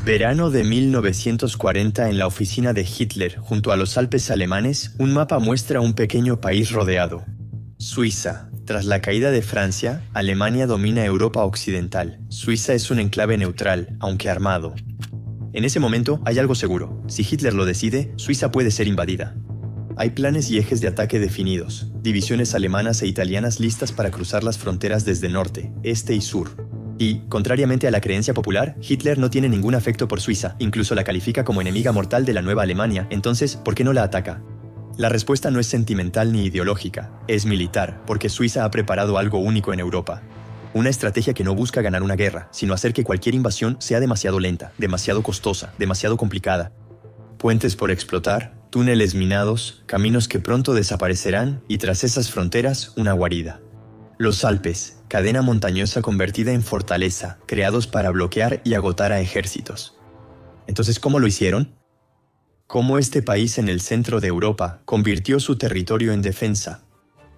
Verano de 1940 en la oficina de Hitler, junto a los Alpes alemanes, un mapa muestra un pequeño país rodeado. Suiza. Tras la caída de Francia, Alemania domina Europa occidental. Suiza es un enclave neutral, aunque armado. En ese momento hay algo seguro. Si Hitler lo decide, Suiza puede ser invadida. Hay planes y ejes de ataque definidos, divisiones alemanas e italianas listas para cruzar las fronteras desde norte, este y sur. Y, contrariamente a la creencia popular, Hitler no tiene ningún afecto por Suiza, incluso la califica como enemiga mortal de la nueva Alemania. Entonces, ¿por qué no la ataca? La respuesta no es sentimental ni ideológica, es militar, porque Suiza ha preparado algo único en Europa. Una estrategia que no busca ganar una guerra, sino hacer que cualquier invasión sea demasiado lenta, demasiado costosa, demasiado complicada. Puentes por explotar, túneles minados, caminos que pronto desaparecerán y tras esas fronteras una guarida. Los Alpes, cadena montañosa convertida en fortaleza, creados para bloquear y agotar a ejércitos. Entonces, ¿cómo lo hicieron? ¿Cómo este país en el centro de Europa convirtió su territorio en defensa?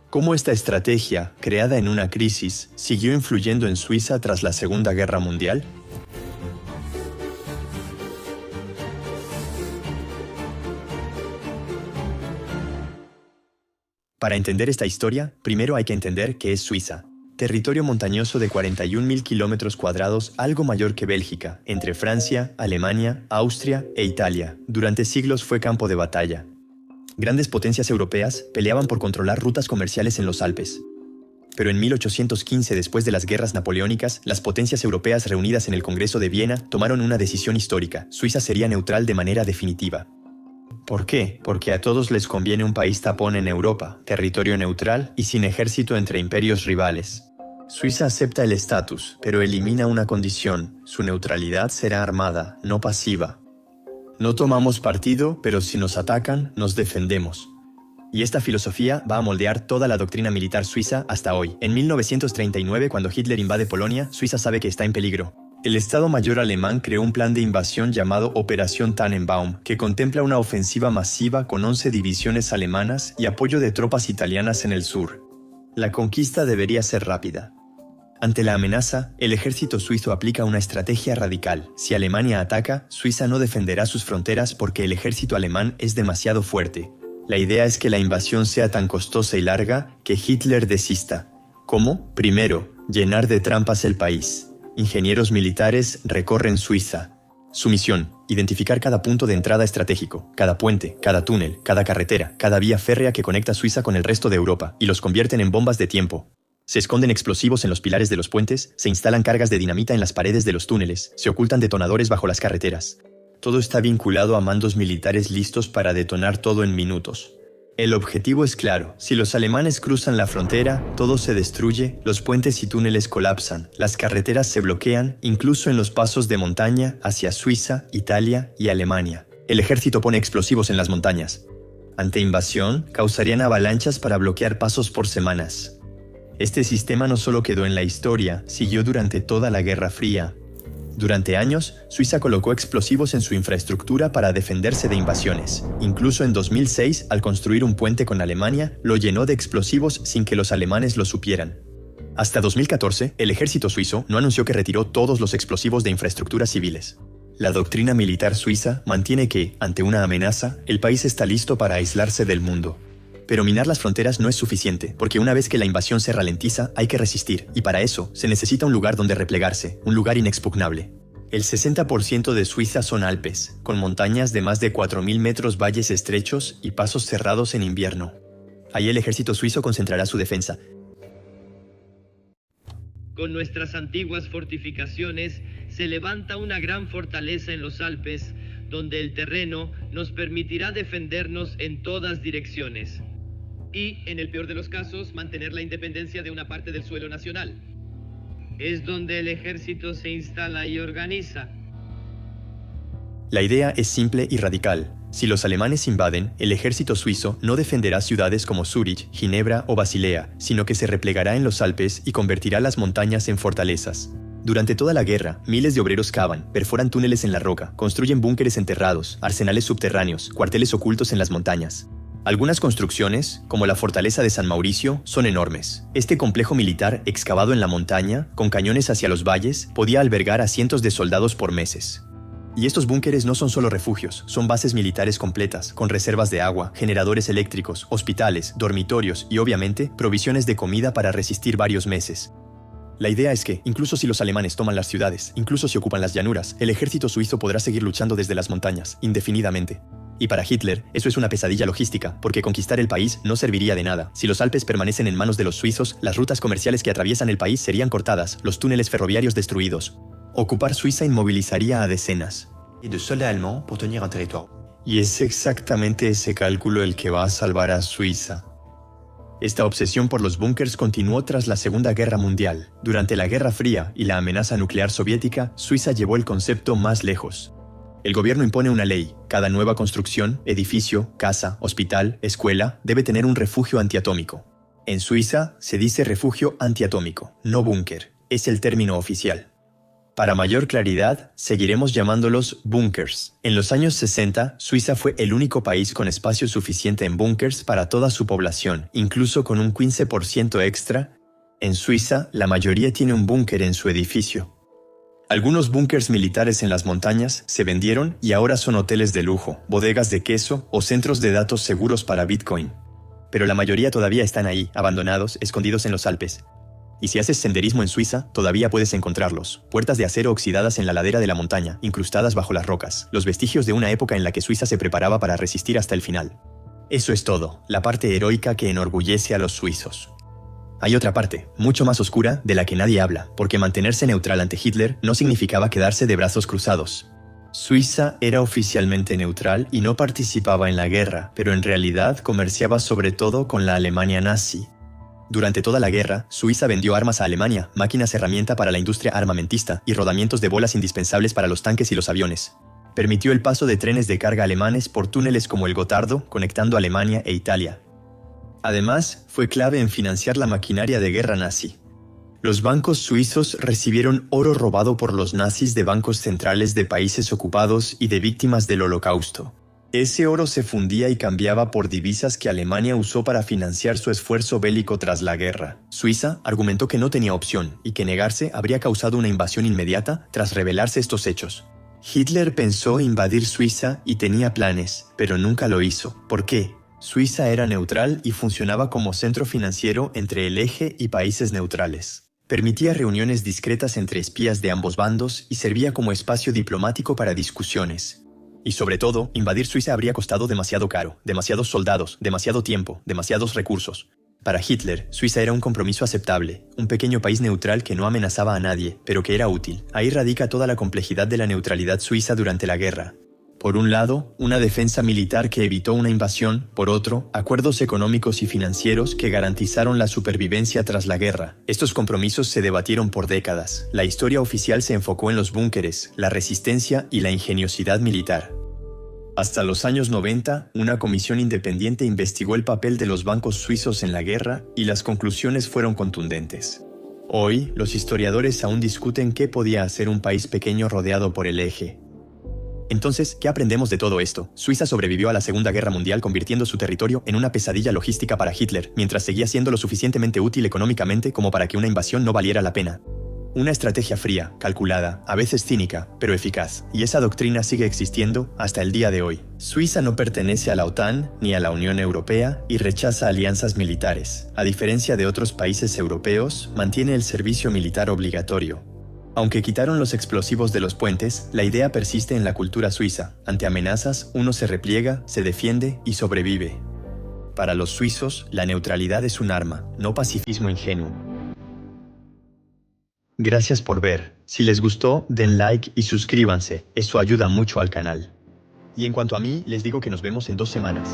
¿Cómo esta estrategia, creada en una crisis, siguió influyendo en Suiza tras la Segunda Guerra Mundial? Para entender esta historia, primero hay que entender qué es Suiza. Territorio montañoso de 41.000 kilómetros cuadrados, algo mayor que Bélgica, entre Francia, Alemania, Austria e Italia. Durante siglos fue campo de batalla. Grandes potencias europeas peleaban por controlar rutas comerciales en los Alpes. Pero en 1815, después de las guerras napoleónicas, las potencias europeas reunidas en el Congreso de Viena tomaron una decisión histórica. Suiza sería neutral de manera definitiva. ¿Por qué? Porque a todos les conviene un país tapón en Europa, territorio neutral y sin ejército entre imperios rivales. Suiza acepta el estatus, pero elimina una condición: su neutralidad será armada, no pasiva. No tomamos partido, pero si nos atacan, nos defendemos. Y esta filosofía va a moldear toda la doctrina militar suiza hasta hoy. En 1939, cuando Hitler invade Polonia, Suiza sabe que está en peligro. El Estado Mayor alemán creó un plan de invasión llamado Operación Tannenbaum, que contempla una ofensiva masiva con 11 divisiones alemanas y apoyo de tropas italianas en el sur. La conquista debería ser rápida. Ante la amenaza, el ejército suizo aplica una estrategia radical. Si Alemania ataca, Suiza no defenderá sus fronteras porque el ejército alemán es demasiado fuerte. La idea es que la invasión sea tan costosa y larga que Hitler desista. ¿Cómo? Primero, llenar de trampas el país. Ingenieros militares recorren Suiza. Su misión: identificar cada punto de entrada estratégico, cada puente, cada túnel, cada carretera, cada vía férrea que conecta Suiza con el resto de Europa, y los convierten en bombas de tiempo. Se esconden explosivos en los pilares de los puentes, se instalan cargas de dinamita en las paredes de los túneles, se ocultan detonadores bajo las carreteras. Todo está vinculado a mandos militares listos para detonar todo en minutos. El objetivo es claro: si los alemanes cruzan la frontera, todo se destruye, los puentes y túneles colapsan, las carreteras se bloquean, incluso en los pasos de montaña hacia Suiza, Italia y Alemania. El ejército pone explosivos en las montañas. Ante invasión, causarían avalanchas para bloquear pasos por semanas. Este sistema no solo quedó en la historia, siguió durante toda la Guerra Fría. Durante años, Suiza colocó explosivos en su infraestructura para defenderse de invasiones. Incluso en 2006, al construir un puente con Alemania, lo llenó de explosivos sin que los alemanes lo supieran. Hasta 2014, el ejército suizo no anunció que retiró todos los explosivos de infraestructuras civiles. La doctrina militar suiza mantiene que, ante una amenaza, el país está listo para aislarse del mundo. Pero minar las fronteras no es suficiente, porque una vez que la invasión se ralentiza, hay que resistir, y para eso se necesita un lugar donde replegarse, un lugar inexpugnable. El 60% de Suiza son Alpes, con montañas de más de 4.000 metros, valles estrechos y pasos cerrados en invierno. Ahí el ejército suizo concentrará su defensa. Con nuestras antiguas fortificaciones se levanta una gran fortaleza en los Alpes, donde el terreno nos permitirá defendernos en todas direcciones. Y, en el peor de los casos, mantener la independencia de una parte del suelo nacional. Es donde el ejército se instala y organiza. La idea es simple y radical. Si los alemanes invaden, el ejército suizo no defenderá ciudades como Zúrich, Ginebra o Basilea, sino que se replegará en los Alpes y convertirá las montañas en fortalezas. Durante toda la guerra, miles de obreros cavan, perforan túneles en la roca, construyen búnkeres enterrados, arsenales subterráneos, cuarteles ocultos en las montañas. Algunas construcciones, como la fortaleza de San Mauricio, son enormes. Este complejo militar, excavado en la montaña, con cañones hacia los valles, podía albergar a cientos de soldados por meses. Y estos búnkeres no son solo refugios, son bases militares completas, con reservas de agua, generadores eléctricos, hospitales, dormitorios y obviamente provisiones de comida para resistir varios meses. La idea es que, incluso si los alemanes toman las ciudades, incluso si ocupan las llanuras, el ejército suizo podrá seguir luchando desde las montañas, indefinidamente. Y para Hitler, eso es una pesadilla logística, porque conquistar el país no serviría de nada. Si los Alpes permanecen en manos de los suizos, las rutas comerciales que atraviesan el país serían cortadas, los túneles ferroviarios destruidos. Ocupar Suiza inmovilizaría a decenas de soldats allemands pour tenir un territoire. Y es exactamente ese cálculo el que va a salvar a Suiza. Esta obsesión por los búnkers continuó tras la Segunda Guerra Mundial. Durante la Guerra Fría y la amenaza nuclear soviética, Suiza llevó el concepto más lejos. El gobierno impone una ley. Cada nueva construcción, edificio, casa, hospital, escuela, debe tener un refugio antiatómico. En Suiza se dice refugio antiatómico, no búnker. Es el término oficial. Para mayor claridad, seguiremos llamándolos búnkers. En los años 60, Suiza fue el único país con espacio suficiente en búnkers para toda su población, incluso con un 15% extra. En Suiza, la mayoría tiene un búnker en su edificio. Algunos búnkers militares en las montañas se vendieron y ahora son hoteles de lujo, bodegas de queso o centros de datos seguros para Bitcoin. Pero la mayoría todavía están ahí, abandonados, escondidos en los Alpes. Y si haces senderismo en Suiza, todavía puedes encontrarlos. Puertas de acero oxidadas en la ladera de la montaña, incrustadas bajo las rocas, los vestigios de una época en la que Suiza se preparaba para resistir hasta el final. Eso es todo, la parte heroica que enorgullece a los suizos. Hay otra parte, mucho más oscura, de la que nadie habla, porque mantenerse neutral ante Hitler no significaba quedarse de brazos cruzados. Suiza era oficialmente neutral y no participaba en la guerra, pero en realidad comerciaba sobre todo con la Alemania nazi. Durante toda la guerra, Suiza vendió armas a Alemania, máquinas herramienta para la industria armamentista y rodamientos de bolas indispensables para los tanques y los aviones. Permitió el paso de trenes de carga alemanes por túneles como el Gotardo, conectando Alemania e Italia. Además, fue clave en financiar la maquinaria de guerra nazi. Los bancos suizos recibieron oro robado por los nazis de bancos centrales de países ocupados y de víctimas del Holocausto. Ese oro se fundía y cambiaba por divisas que Alemania usó para financiar su esfuerzo bélico tras la guerra. Suiza argumentó que no tenía opción y que negarse habría causado una invasión inmediata tras revelarse estos hechos. Hitler pensó invadir Suiza y tenía planes, pero nunca lo hizo. ¿Por qué? Suiza era neutral y funcionaba como centro financiero entre el eje y países neutrales. Permitía reuniones discretas entre espías de ambos bandos y servía como espacio diplomático para discusiones. Y sobre todo, invadir Suiza habría costado demasiado caro, demasiados soldados, demasiado tiempo, demasiados recursos. Para Hitler, Suiza era un compromiso aceptable, un pequeño país neutral que no amenazaba a nadie, pero que era útil. Ahí radica toda la complejidad de la neutralidad suiza durante la guerra. Por un lado, una defensa militar que evitó una invasión, por otro, acuerdos económicos y financieros que garantizaron la supervivencia tras la guerra. Estos compromisos se debatieron por décadas. La historia oficial se enfocó en los búnkeres, la resistencia y la ingeniosidad militar. Hasta los años 90, una comisión independiente investigó el papel de los bancos suizos en la guerra y las conclusiones fueron contundentes. Hoy, los historiadores aún discuten qué podía hacer un país pequeño rodeado por el eje. Entonces, ¿qué aprendemos de todo esto? Suiza sobrevivió a la Segunda Guerra Mundial convirtiendo su territorio en una pesadilla logística para Hitler, mientras seguía siendo lo suficientemente útil económicamente como para que una invasión no valiera la pena. Una estrategia fría, calculada, a veces cínica, pero eficaz, y esa doctrina sigue existiendo hasta el día de hoy. Suiza no pertenece a la OTAN ni a la Unión Europea y rechaza alianzas militares. A diferencia de otros países europeos, mantiene el servicio militar obligatorio. Aunque quitaron los explosivos de los puentes, la idea persiste en la cultura suiza. Ante amenazas, uno se repliega, se defiende y sobrevive. Para los suizos, la neutralidad es un arma, no pacifismo ingenuo. Gracias por ver. Si les gustó, den like y suscríbanse. Eso ayuda mucho al canal. Y en cuanto a mí, les digo que nos vemos en 2 semanas.